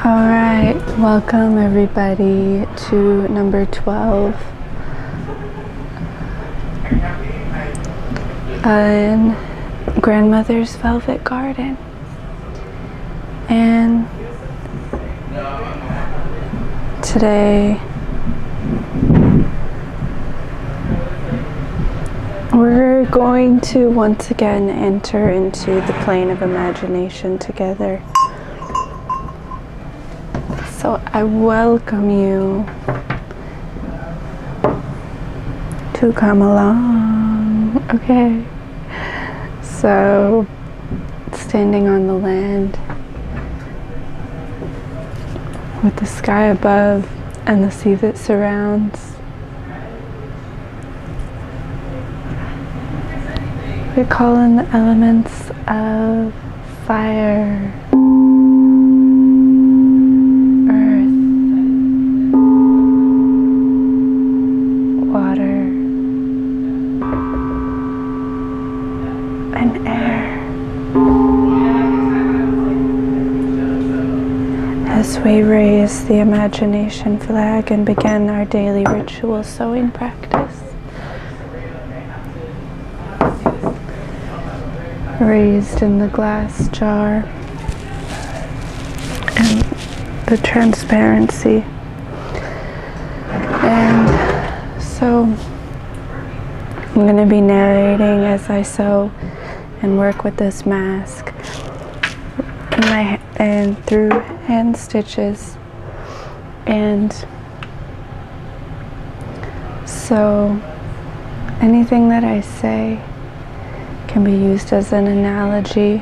Alright, welcome everybody to number 12 in Grandmother's Velvet Garden. And today we're going to once again enter into the plane of imagination together. So I welcome you to come along. Okay. So standing on the land with the sky above and the sea that surrounds, we call in the elements of fire, as we raise the imagination flag and begin our daily ritual sewing practice. Raised in the glass jar and the transparency. And so I'm going to be narrating as I sew and work with this mask and through hand stitches. And so anything that I say can be used as an analogy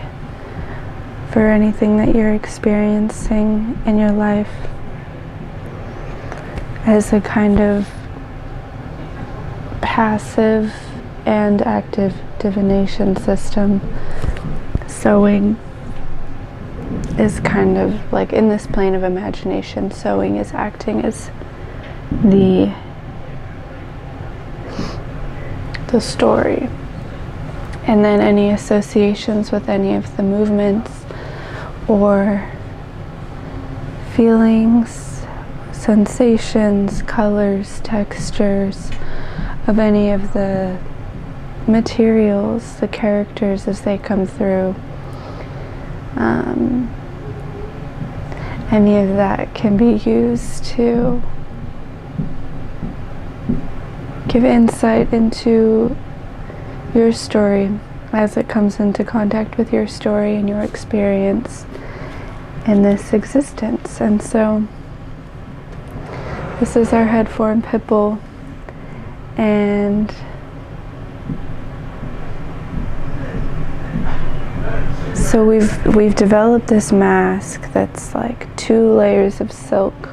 for anything that you're experiencing in your life, as a kind of passive and active divination system. Sewing is kind of like, in this plane of imagination, sewing is acting as the story. And then any associations with any of the movements or feelings, sensations, colors, textures of any of the materials, the characters as they come through, any of that can be used to give insight into your story as it comes into contact with your story and your experience in this existence. And so this is our head form pipple, and so we've developed this mask that's like 2 layers of silk.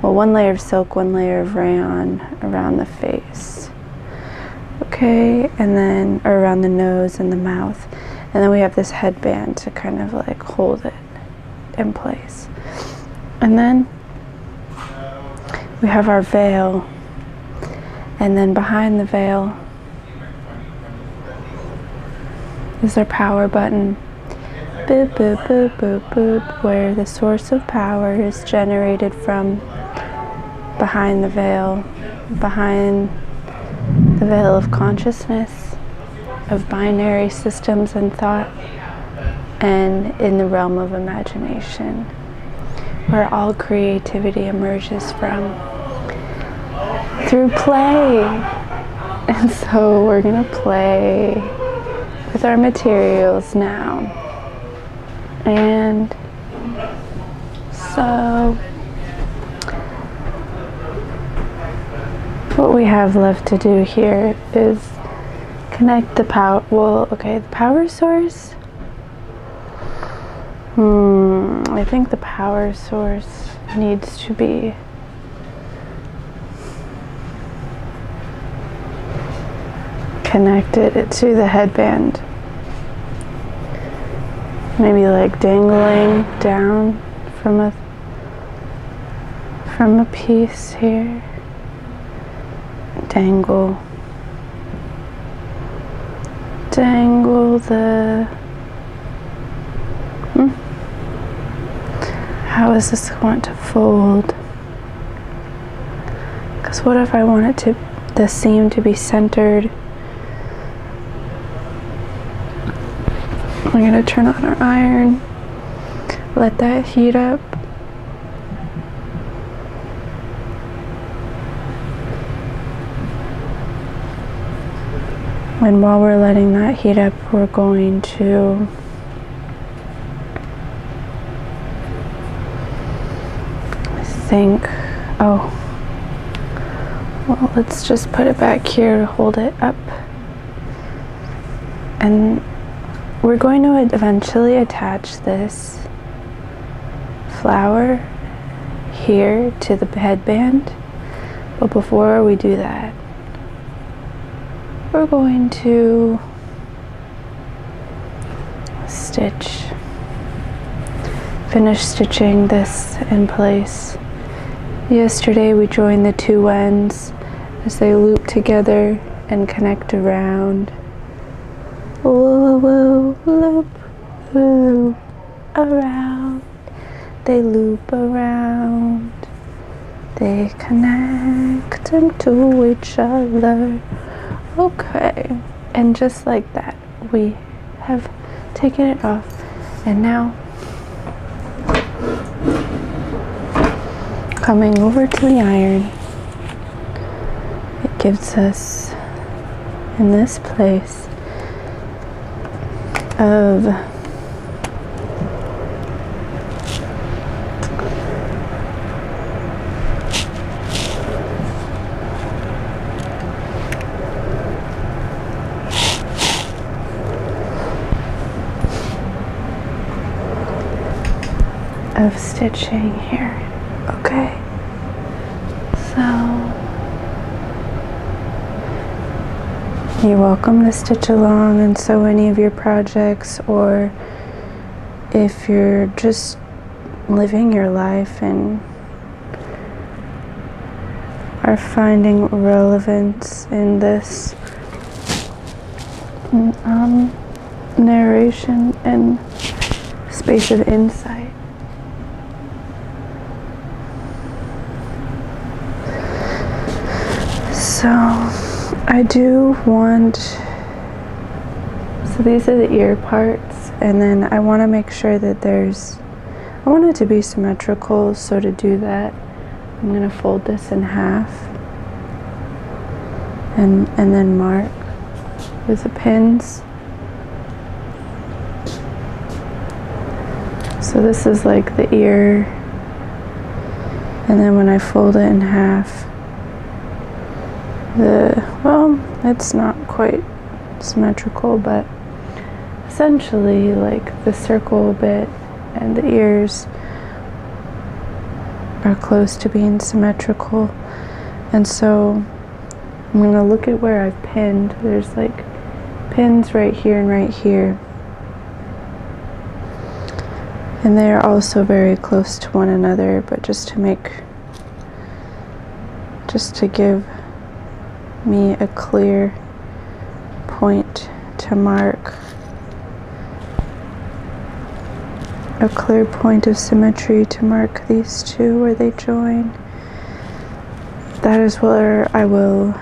Well, 1 layer of silk, 1 layer of rayon around the face. Okay, and then, or around the nose and the mouth. And then we have this headband to kind of like hold it in place. And then we have our veil. And then behind the veil is our power button. Boop, boop, boop, boop, boop, where the source of power is generated from behind the veil of consciousness, of binary systems and thought, and in the realm of imagination, where all creativity emerges from through play. And so we're gonna play with our materials now. And so what we have left to do here is connect the power, the power source. I think the power source needs to be connected to the headband. Maybe like dangling down from a piece here. Dangle the how is this going to fold? Because what if I want the seam to be centered? We're going to turn on our iron, let that heat up. And while we're letting that heat up, we're going to well, let's just put it back here to hold it up. And we're going to eventually attach this flower here to the headband. But before we do that, we're going to finish stitching this in place. Yesterday we joined the two ends as they loop together and connect around. Loop, loop around. They loop around. They connect into each other. Okay, and just like that, we have taken it off, and now coming over to the iron, it gives us in this place of stitching here. Okay, so you're welcome to stitch along and sew any of your projects, or if you're just living your life and are finding relevance in this narration and space of insight. So I do want, so these are the ear parts, and then I want to make sure that I want it to be symmetrical, so to do that I'm going to fold this in half and then mark with the pins. So this is like the ear, and then when I fold it in half, well, it's not quite symmetrical, but essentially like the circle bit and the ears are close to being symmetrical. And so I'm going to look at where I've pinned. There's like pins right here and right here, and they're also very close to one another, but just to give me a clear point to mark, a clear point of symmetry to mark these two where they join. That is where I will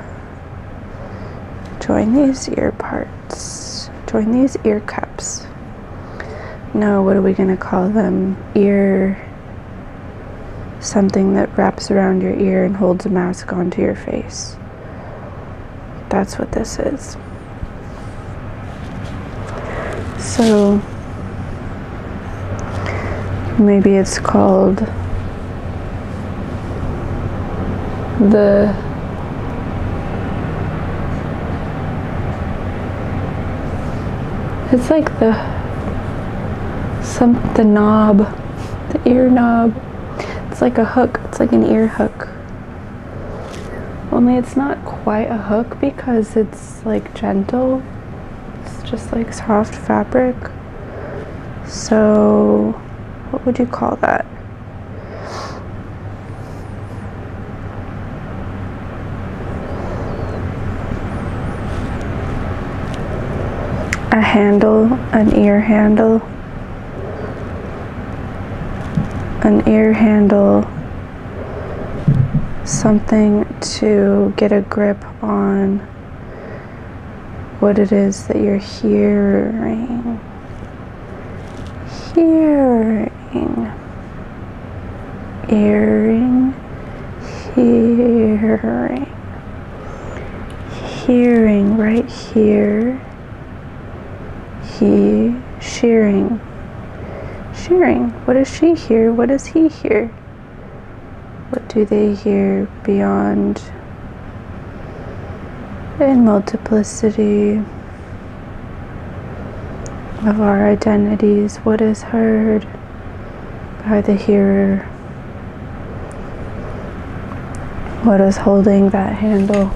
join these ear parts, join these ear cups. No, what are we going to call them? Ear, something that wraps around your ear and holds a mask onto your face. That's what this is. So maybe it's called it's like the knob, the ear knob. It's like a hook, it's like an ear hook. Only it's not quite a hook because it's like gentle. It's just like soft fabric. So what would you call that? A handle, an ear handle, an ear handle, something to get a grip on what it is that you're hearing. Hearing. Hearing right here. Shearing. What does she hear? What does he hear? What do they hear beyond in multiplicity of our identities? What is heard by the hearer? What is holding that handle?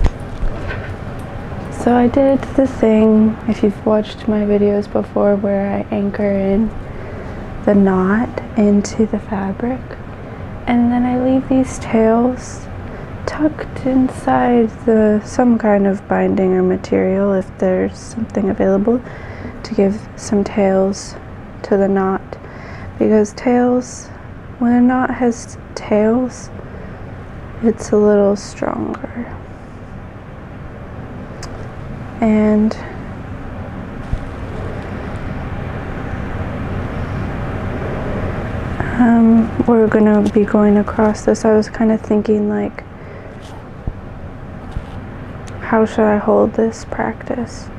So I did the thing, if you've watched my videos before, where I anchor in the knot into the fabric, and then I leave these tails tucked inside some kind of binding or material, if there's something available, to give some tails to the knot. Because tails, when a knot has tails, it's a little stronger. And we're gonna be going across this. I was kind of thinking, like, how should I hold this practice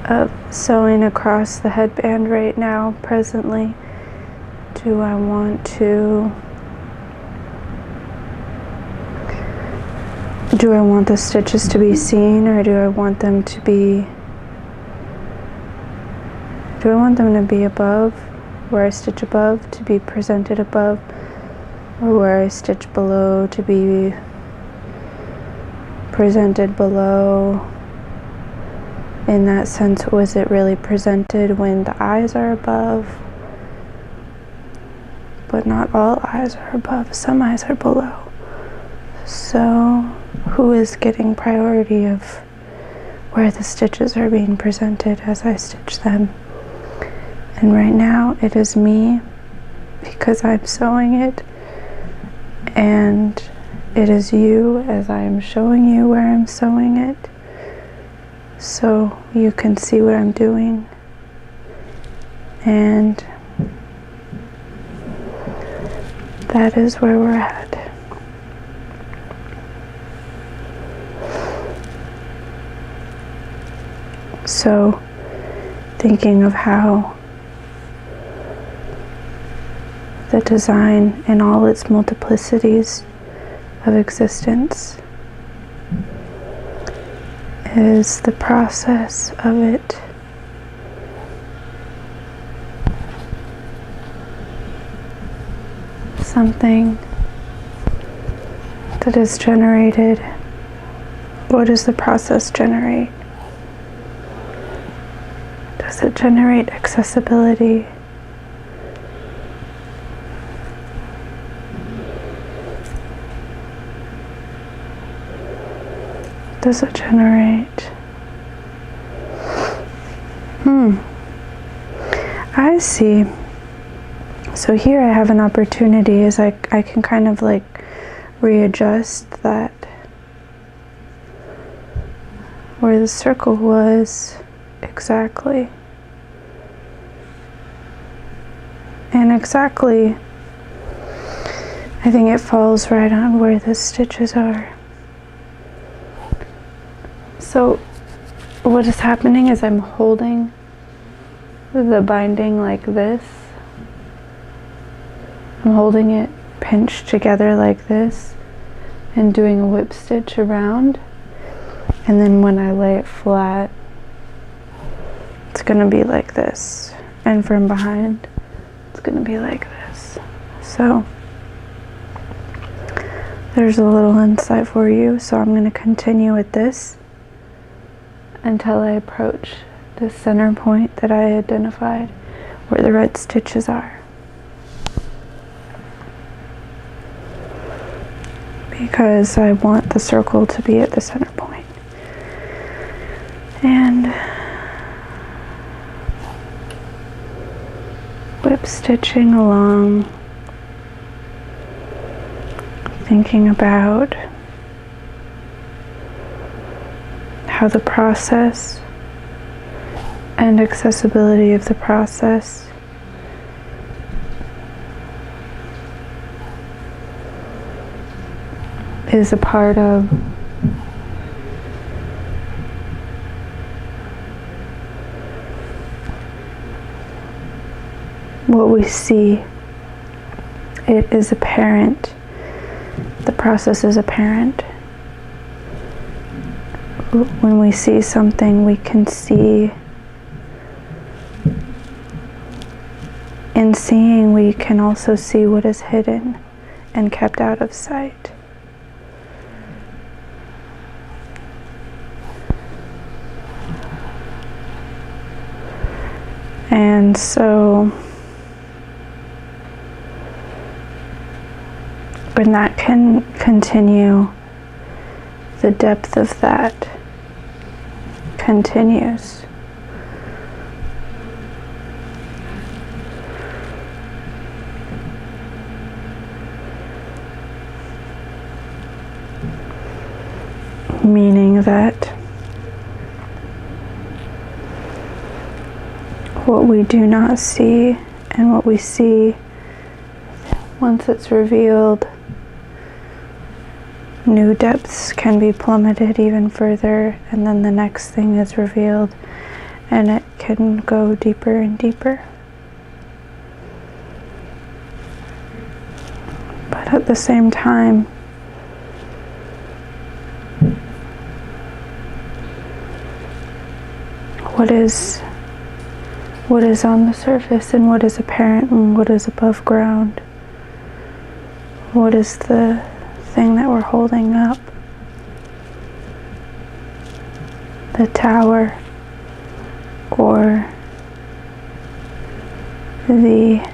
of sewing across the headband right now, presently? Do I want the stitches to be seen, or do I want them to be above, where I stitch above to be presented above, or where I stitch below to be presented below? In that sense, was it really presented when the eyes are above? But not all eyes are above, some eyes are below. So who is getting priority of where the stitches are being presented as I stitch them? And right now it is me, because I'm sewing it, and it is you as I am showing you where I'm sewing it, so you can see what I'm doing. And that is where we're at. So, thinking of how the design in all its multiplicities of existence is the process of it something that is generated. What does the process generate? Does it generate accessibility? Does it generate? I see. So here I have an opportunity, as I can kind of like readjust that where the circle was exactly. And exactly, I think it falls right on where the stitches are. So what is happening is I'm holding the binding like this. I'm holding it pinched together like this and doing a whip stitch around. And then when I lay it flat, it's gonna be like this. And from behind, it's gonna be like this. So there's a little insight for you. So I'm gonna continue with this until I approach the center point that I identified where the red stitches are. Because I want the circle to be at the center point. And whip stitching along thinking about how the process and accessibility of the process is a part of what we see. It is apparent. The process is apparent. When we see something, we can see. In seeing, we can also see what is hidden and kept out of sight. And so, when that can continue, the depth of that continues. Meaning that what we do not see and what we see, once it's revealed, new depths can be plummeted even further, and then the next thing is revealed and it can go deeper and deeper. But at the same time, what is on the surface and what is apparent and what is above ground? What is the thing that we're holding up? The tower or the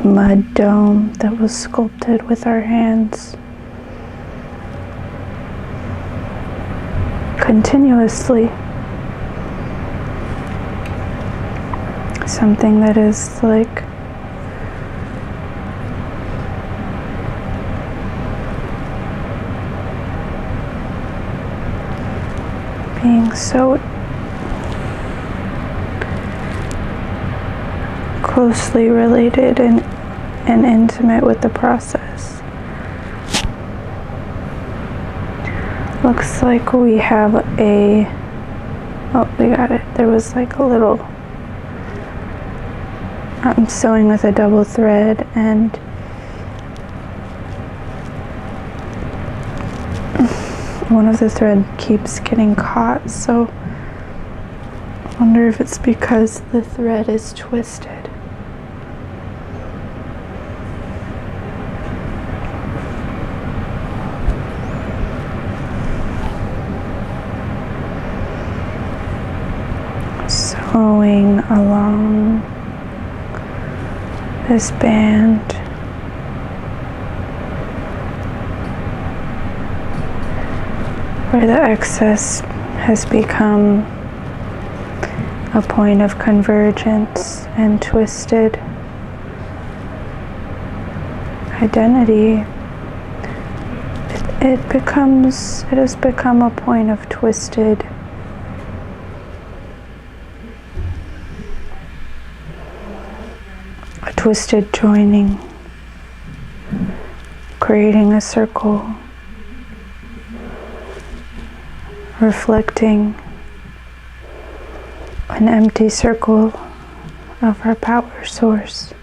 mud dome that was sculpted with our hands continuously. Something that is like being so closely related and intimate with the process. Looks like we have we got it. There was like a little, I'm sewing with a double thread and one of the thread keeps getting caught, so I wonder if it's because the thread is twisted. Sewing along this band where the excess has become a point of convergence and twisted identity. It has become a point of twisted joining, creating a circle, reflecting an empty circle of our power source,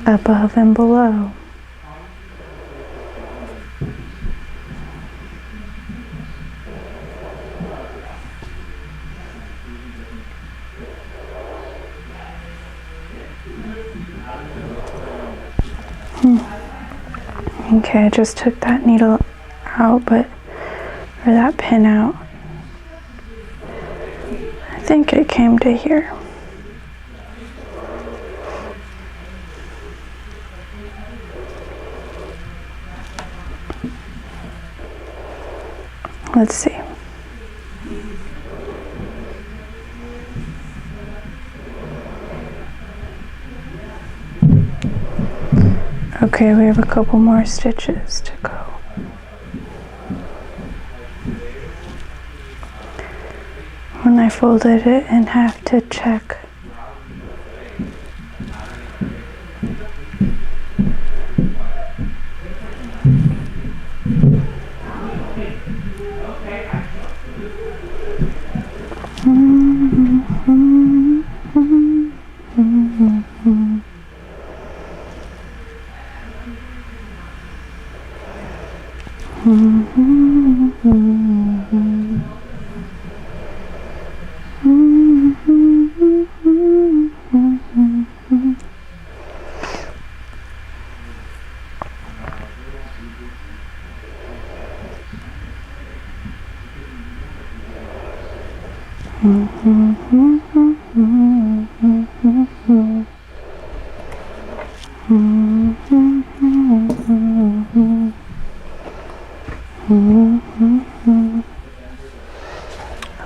above and below. Okay, I just took that needle out, or that pin out. I think it came to here. Let's see. Okay, we have a couple more stitches to go. When I folded it in half to check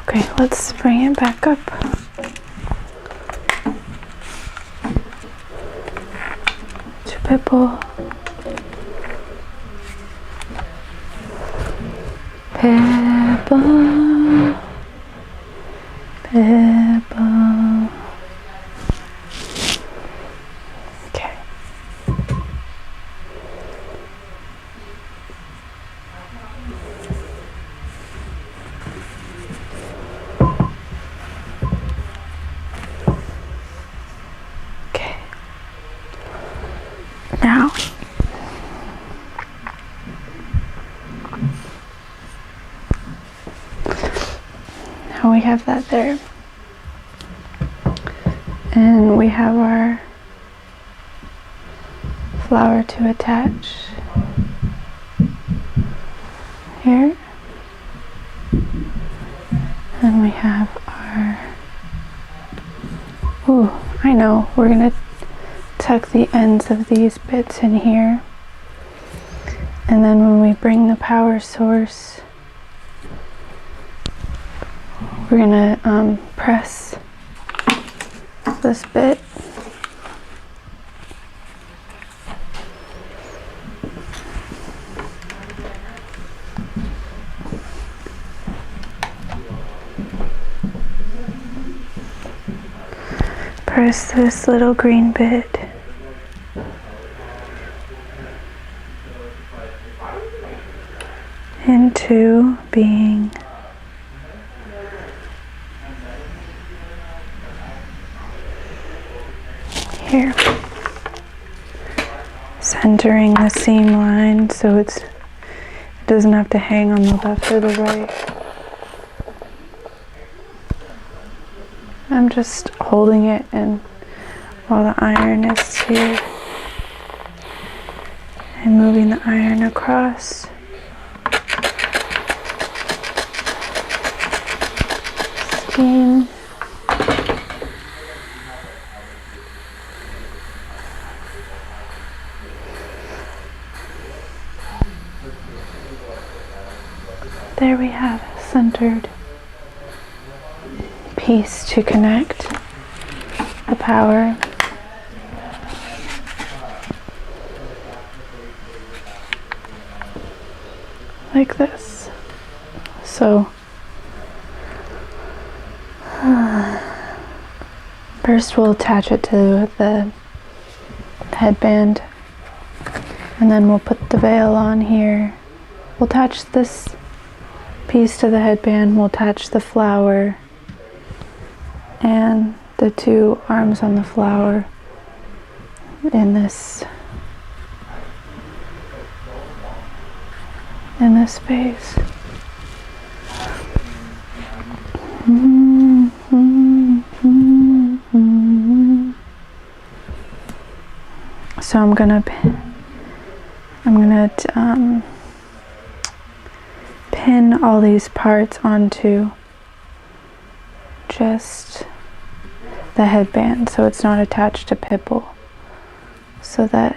Okay, let's bring it back up. To Pipple. Pipple. Pipple. Okay. Now we have that there. And we have our flower to attach here. And we have our, ooh, I know, we're gonna tuck the ends of these bits in here. And then when we bring the power source, we're gonna press this bit. Press this little green bit into being. Here, centering the seam line so it doesn't have to hang on the left or the right. I'm just holding it and while the iron is here and moving the iron across. Steam. There we have a centered piece to connect the power. Like this. So first we'll attach it to the headband and then we'll put the veil on here. We'll attach this piece to the headband, we'll attach the flower and the two arms on the flower in this space. So I'm gonna pin all these parts onto just the headband so it's not attached to Pipple, so that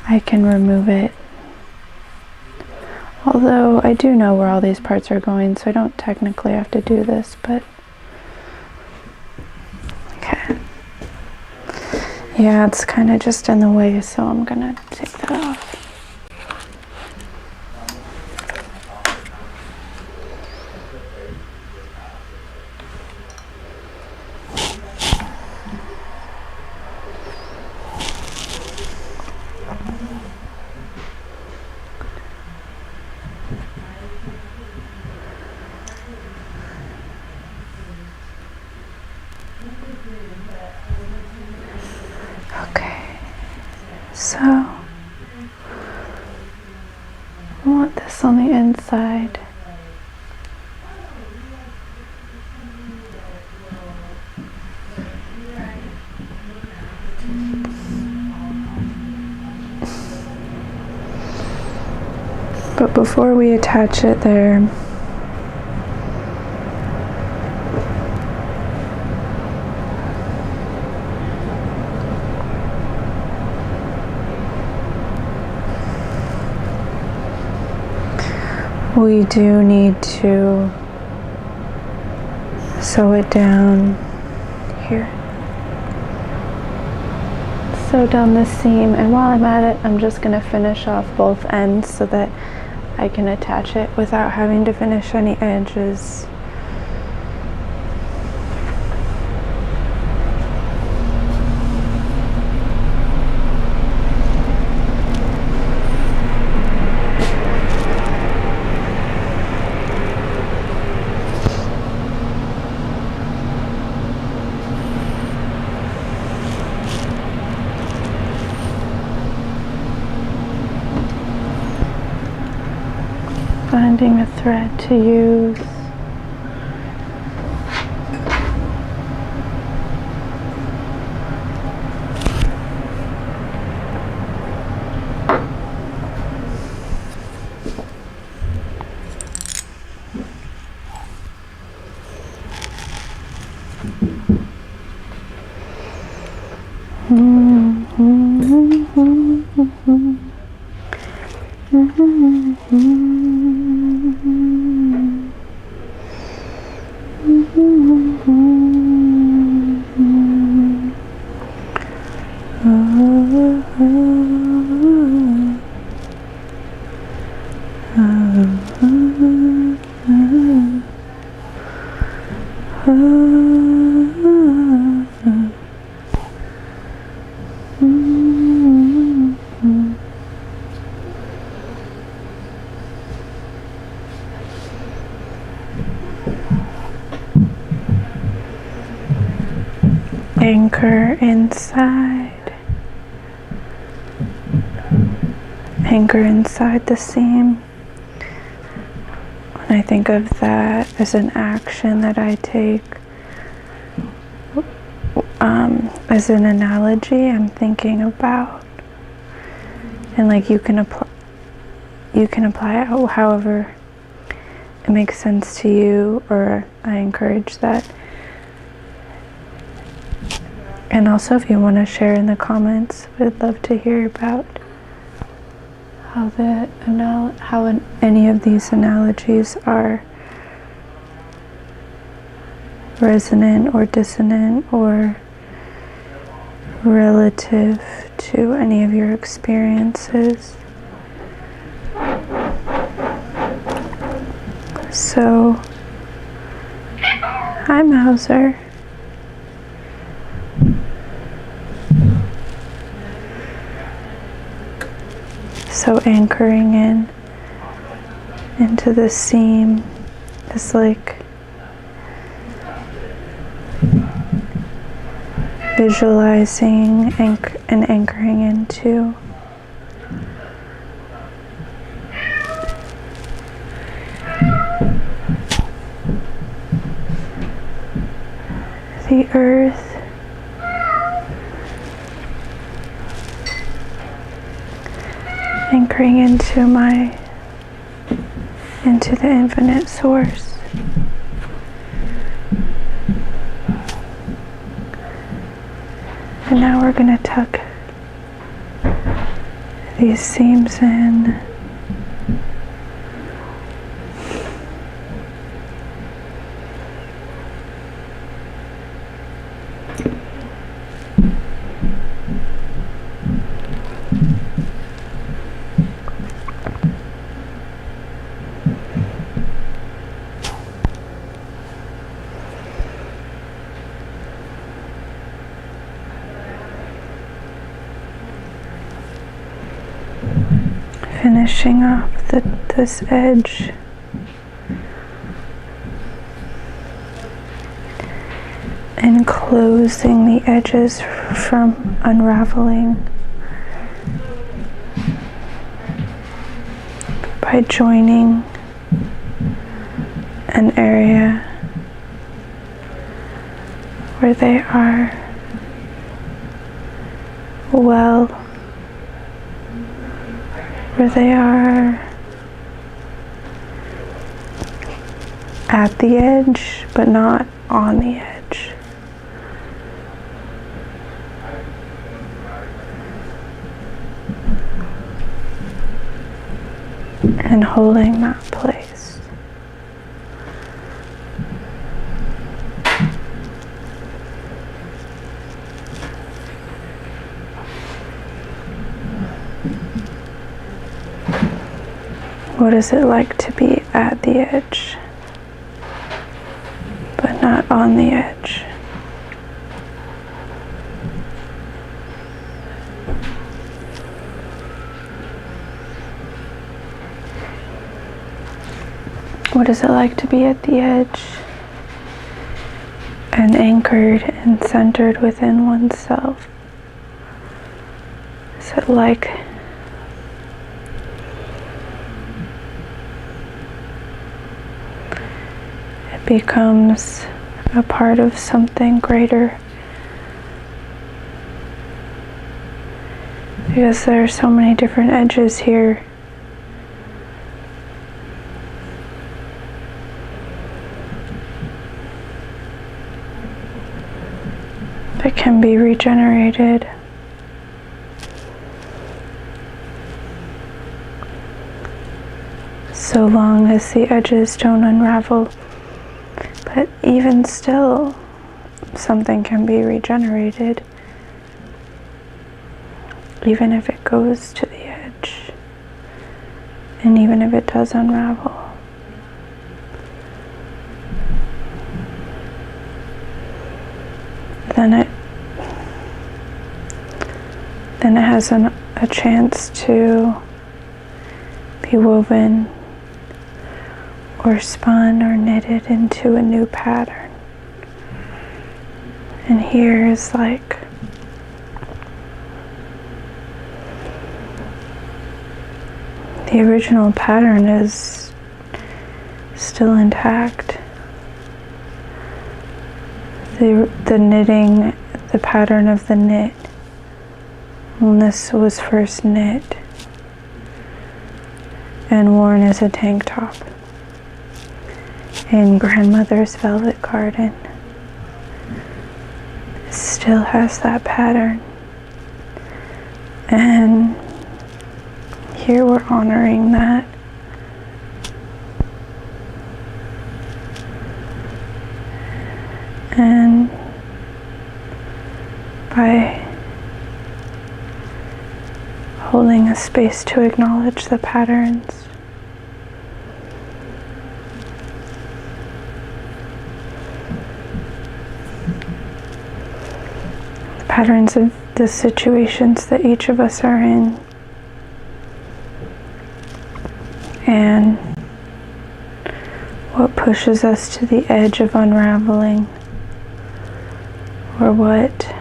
I can remove it Although I do know where all these parts are going, so I don't technically have to do this, but okay. Yeah, it's kind of just in the way, so I'm gonna take that off. So, I want this on the inside. But before we attach it there, we do need to sew it down here. Sew down the seam, and while I'm at it, I'm just going to finish off both ends so that I can attach it without having to finish any edges. Finding a thread to use. Anchor inside. Anchor inside the seam. When I think of that as an action that I take, as an analogy, I'm thinking about, and like you can apply it however it makes sense to you, or I encourage that. And also, if you want to share in the comments, we'd love to hear about how any of these analogies are resonant or dissonant or relative to any of your experiences. So, hi Mauser. So anchoring into the seam is like visualizing and anchoring into the earth. Anchoring into the infinite source. And now we're going to tuck these seams in finishing off this edge. And closing the edges from unraveling by joining an area where they are well, where they are at the edge but not on the edge. And holding that place. What is it like to be at the edge, but not on the edge? What is it like to be at the edge and anchored and centered within oneself? Is it like it becomes a part of something greater? Because there are so many different edges here. That can be regenerated. So long as the edges don't unravel. But even still, something can be regenerated, even if it goes to the edge, and even if it does unravel. Then it has a chance to be woven or spun or knitted into a new pattern. And here is like the original pattern is still intact. The knitting, the pattern of the knit, when this was first knit and worn as a tank top in grandmother's velvet garden, it still has that pattern. And here we're honoring that. And by holding a space to acknowledge the patterns, the patterns of the situations that each of us are in, and what pushes us to the edge of unraveling, or what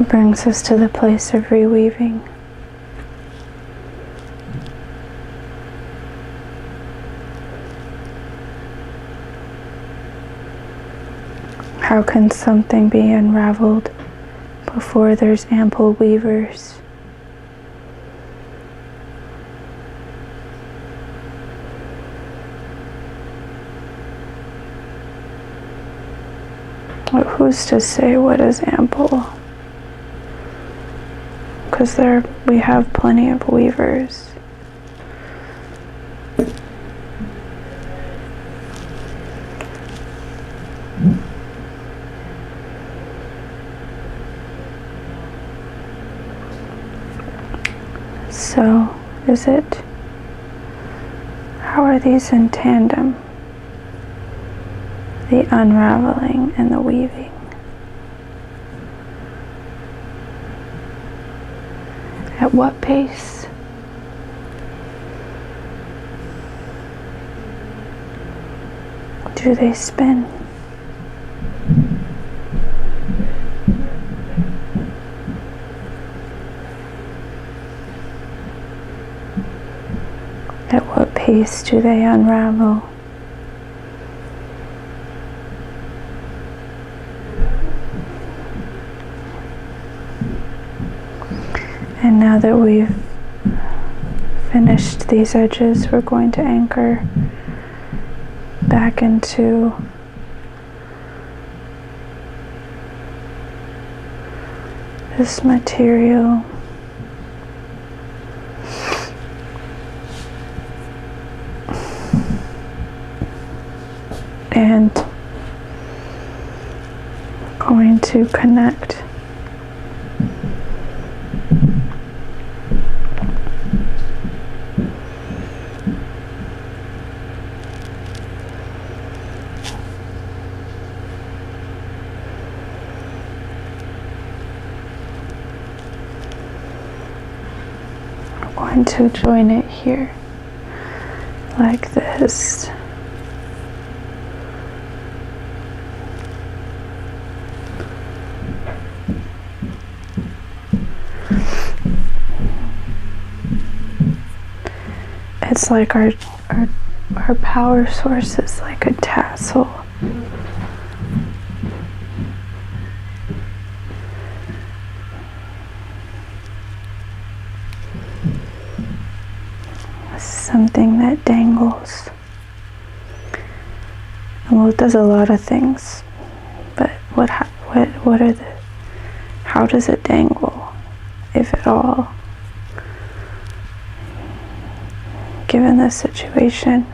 brings us to the place of reweaving. How can something be unraveled before there's ample weavers? But who's to say what is ample? Because we have plenty of weavers. So, how are these in tandem? The unraveling and the weaving. At what pace? Do they spin? At what pace do they unravel? And now that we've finished these edges, we're going to anchor back into this material. And going to connect to join it here like this. It's like our power source is like a tassel. Something that dangles. Well, it does a lot of things, but how does it dangle, if at all, given this situation?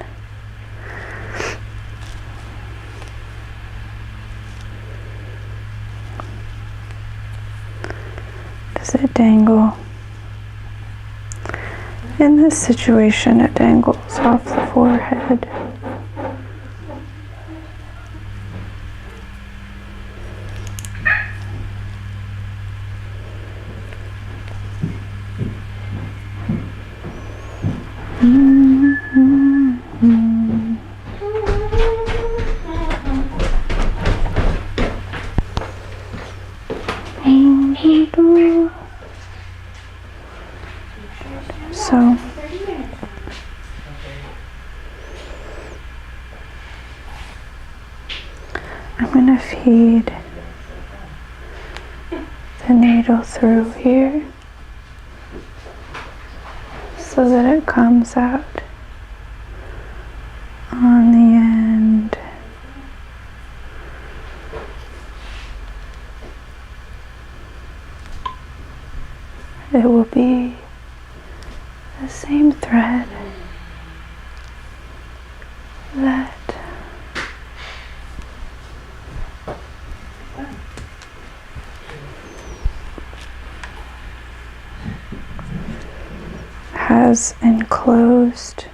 Does it dangle? In this situation, it dangles off the forehead. So I'm going to feed the needle through here so that it comes out on the end. It will be the same thread that has enclosed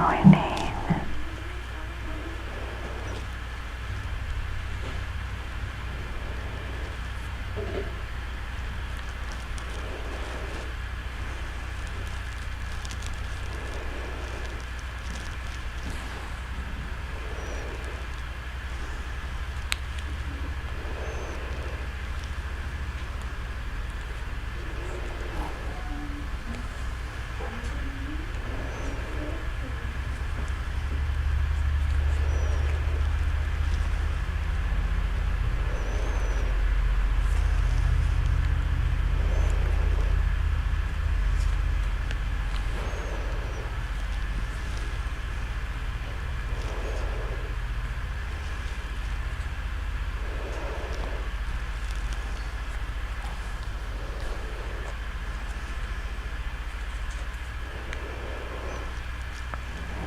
joining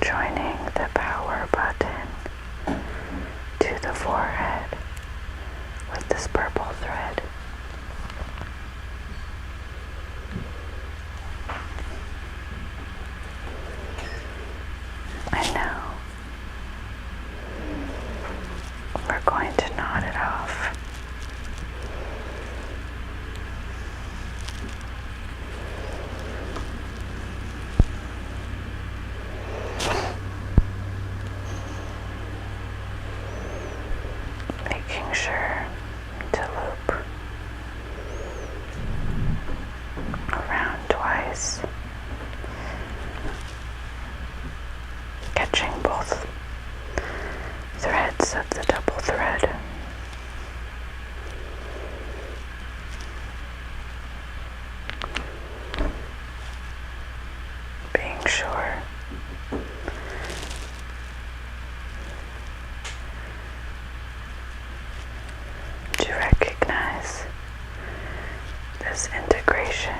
joining the power button to the forehead with this purple thread. And now we're going to knot it off. Making sure to loop around twice, catching both threads of the double thread. Being sure to recognize this integration.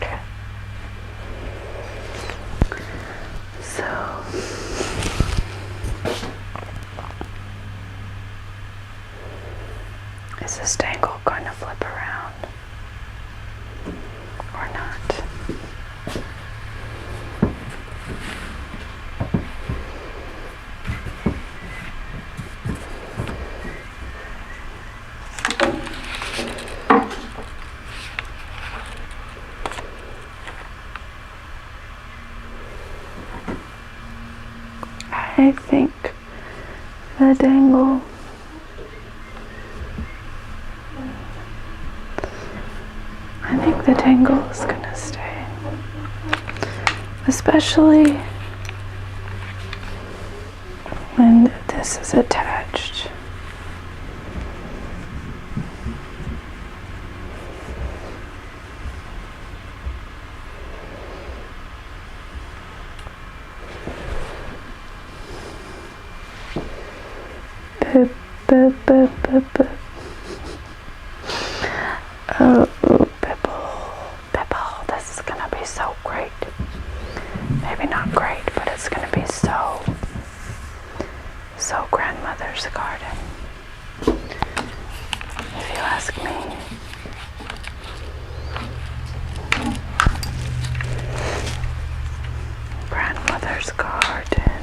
Okay. So is this tangle going to flip around or not? I think the dangle is gonna stay, especially when this is attached. Boop, boop, boop, boop, boop. Oh, Pipple, this is gonna be so great. Maybe not great, but it's gonna be so grandmother's garden, if you ask me. Grandmother's garden.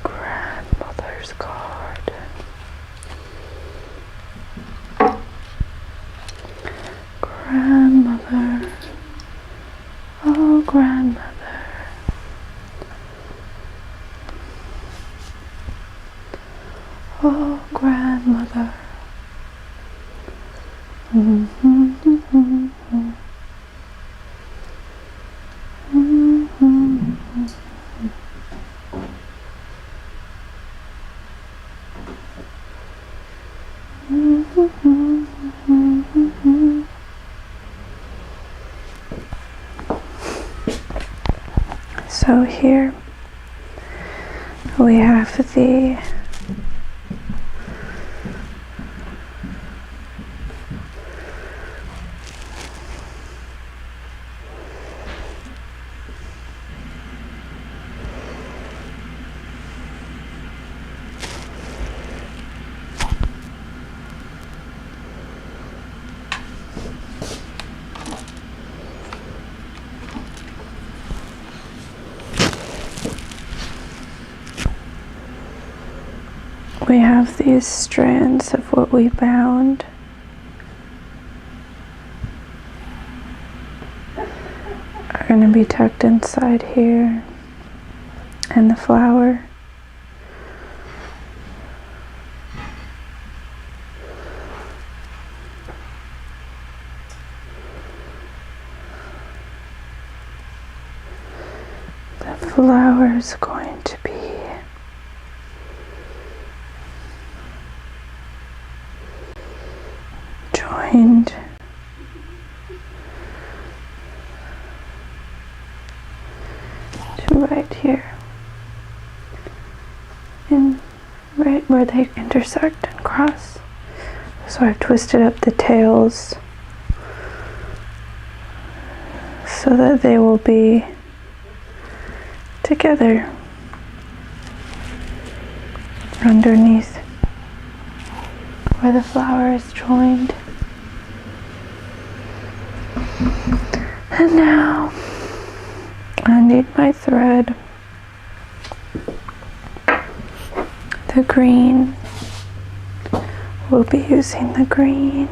Grandmother's garden. Grandmother. Oh, grandmother. Oh, grandmother. So here we have the we have these strands of what we bound. Are going to be tucked inside here, and the flower. The flower is going to be joined to right here, and right where they intersect and cross. So I've twisted up the tails so that they will be together underneath where the flower is joined. And now I need my thread, the green. We'll be using the green.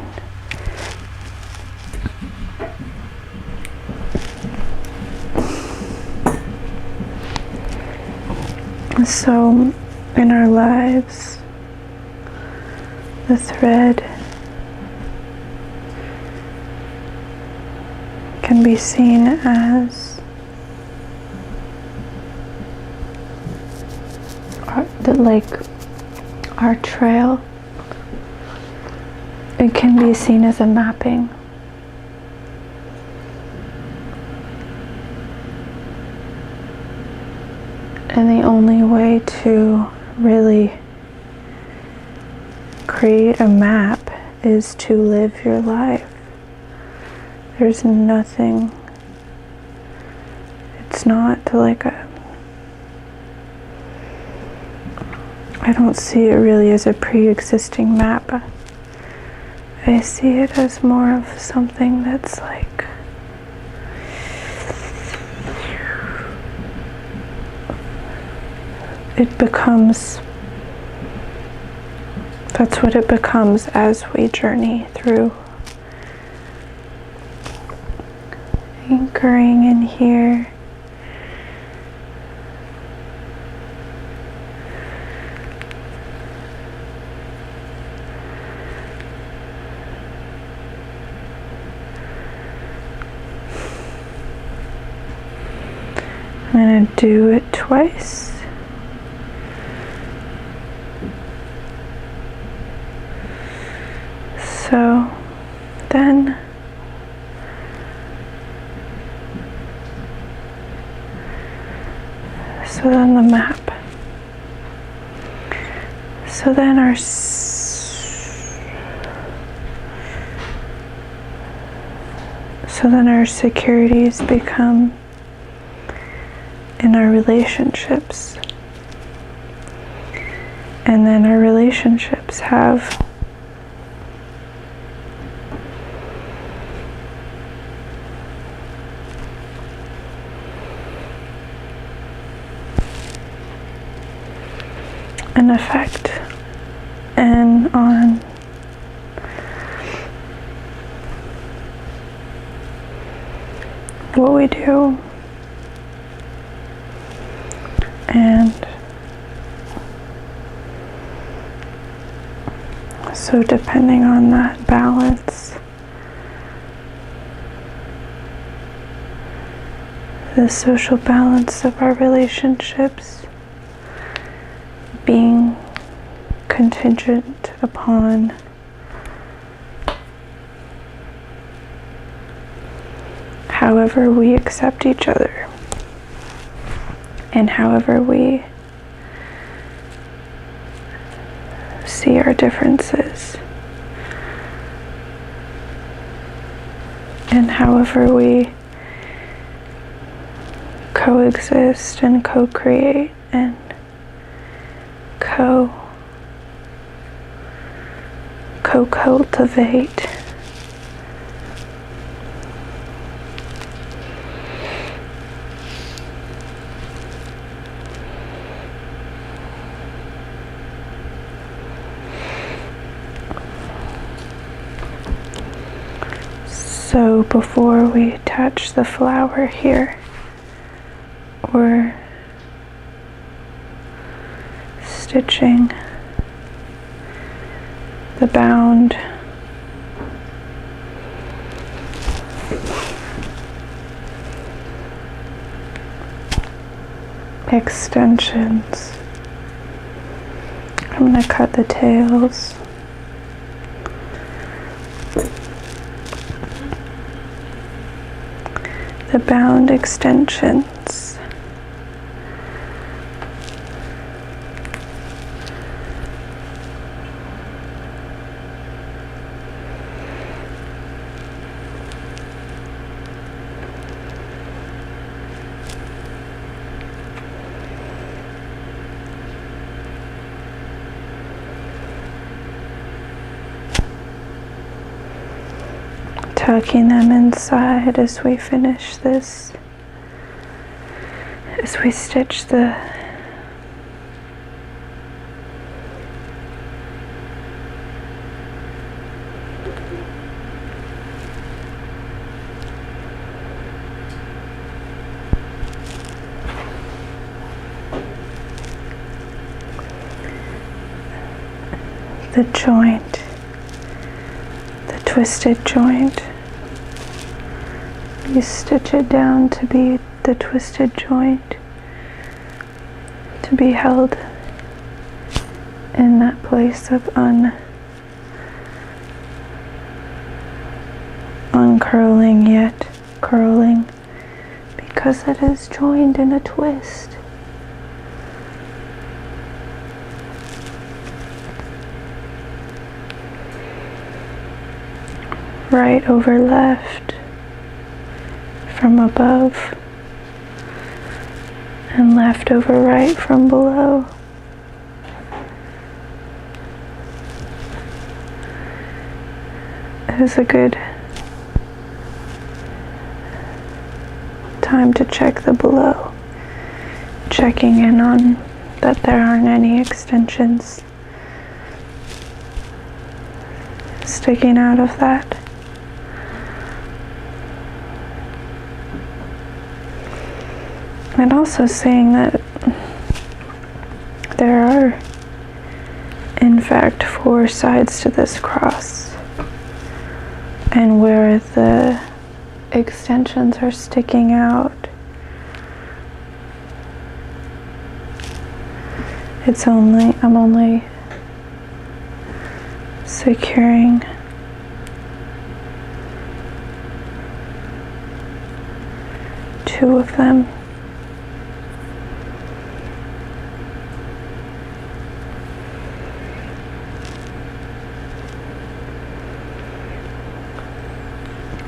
So in our lives, the thread can be seen as our trail. It can be seen as a mapping. And the only way to really create a map is to live your life. There's nothing, it's not like I don't see it really as a pre-existing map. I see it as more of something that's like it becomes, that's what it becomes as we journey through. Anchoring in here. I'm going to do it twice. So then the map. So then our securities become in our relationships. And then our relationships have an effect and on what we do. And so depending on that balance, the social balance of our relationships being contingent upon however we accept each other and however we see our differences and however we coexist and co-create and co-cultivate. So before we attach the flower here, we're stitching the bound extensions. I'm going to cut the tails. The bound extensions. Tucking them inside as we finish this, as we stitch the joint, the twisted joint. You stitch it down to be the twisted joint, to be held in that place of uncurling yet curling, because it is joined in a twist. Right over left from above, and left over right from below. It is a good time to check the below, checking in on that there aren't any extensions sticking out of that. And also saying that there are, in fact, 4 sides to this cross, and where the extensions are sticking out, I'm only securing two of them.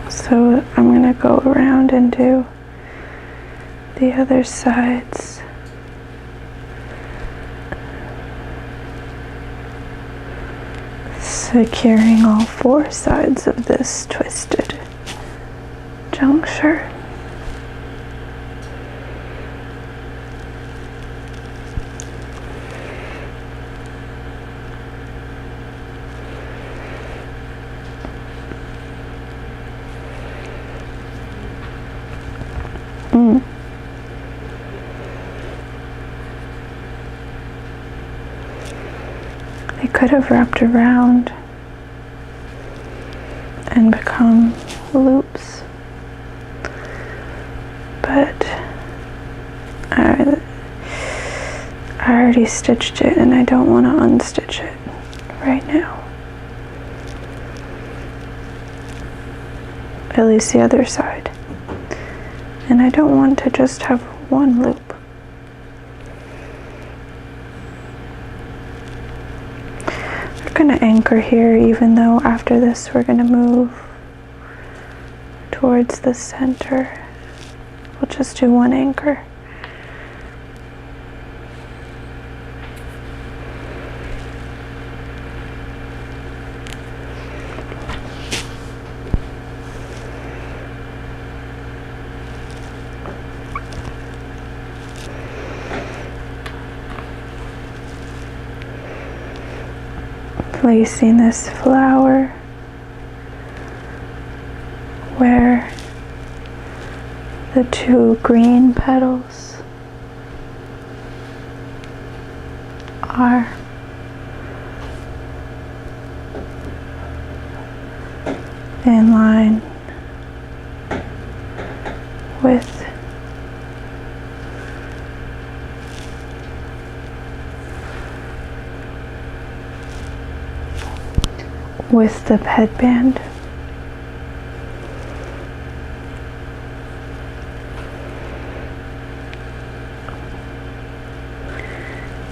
So I'm going to go around and do the other sides. Securing all 4 sides of this twisted juncture. They could have wrapped around and become loops, but I already stitched it and I don't want to unstitch it right now. At least the other side. And I don't want to just have one loop. We're going to anchor here, even though after this we're going to move towards the center. We'll just do one anchor. Placing this flower The 2 green petals are in line with the headband.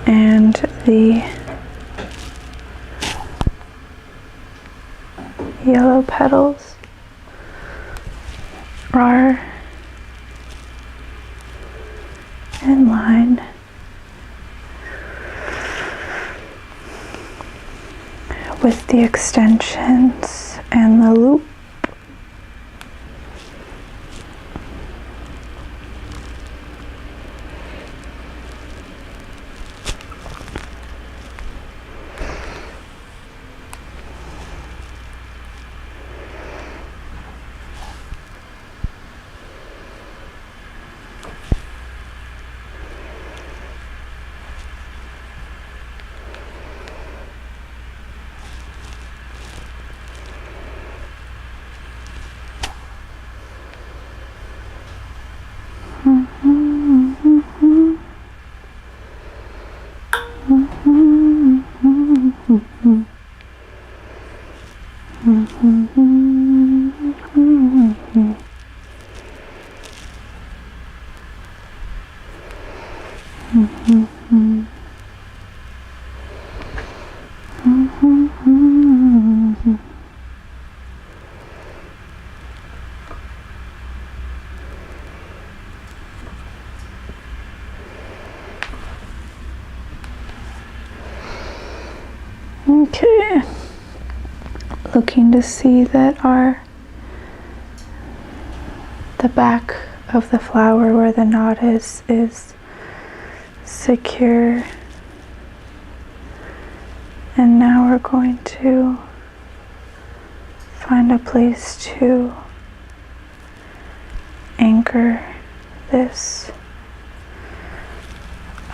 And the yellow petals are in line with the extensions and the loop. Okay, looking to see that the back of the flower where the knot is secure. And now we're going to find a place to anchor this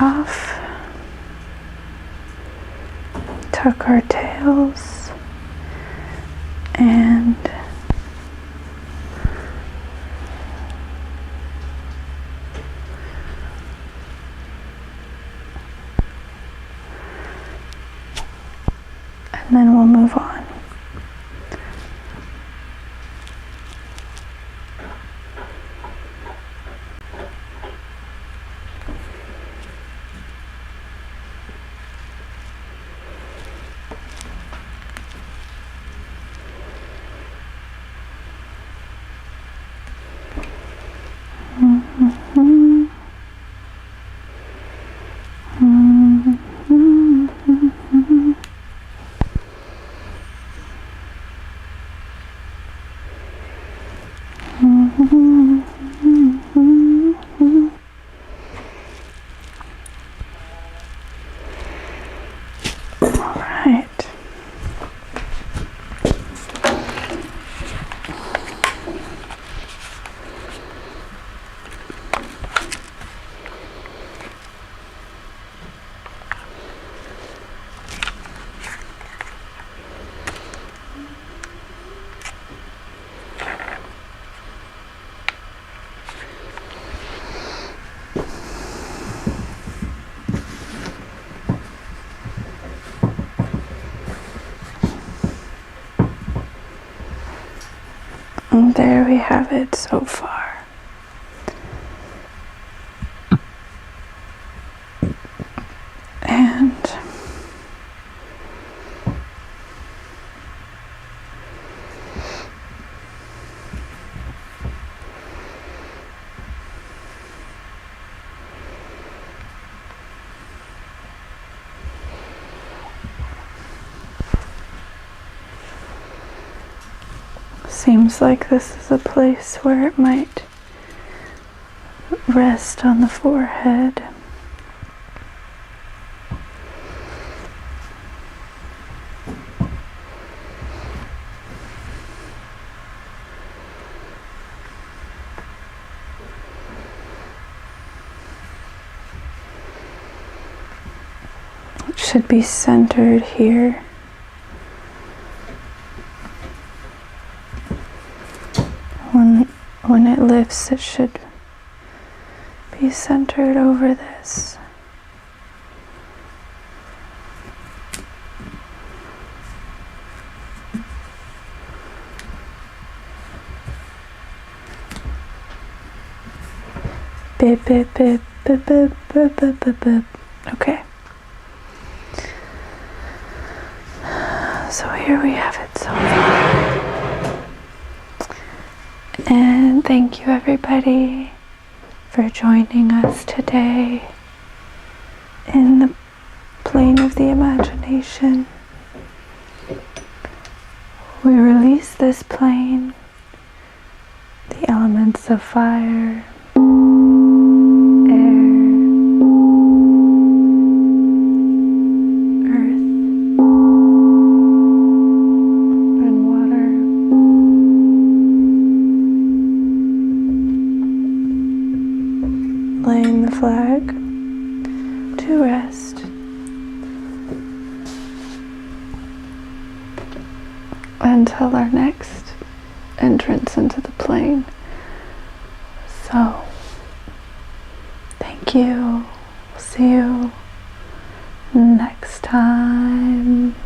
off. Tuck our tails and then we'll move on. And there we have it so far. And seems like this is a place where it might rest on the forehead. should be centered here. When it lifts, it should be centered over this. Bip, bip, bip, bip, bip, bip, bip, bip, bip. Okay. So here we have it so far. And thank you everybody for joining us today in the plane of the imagination. We release this plane, the elements of fire, laying the flag to rest until our next entrance into the plane. So, thank you. See you next time.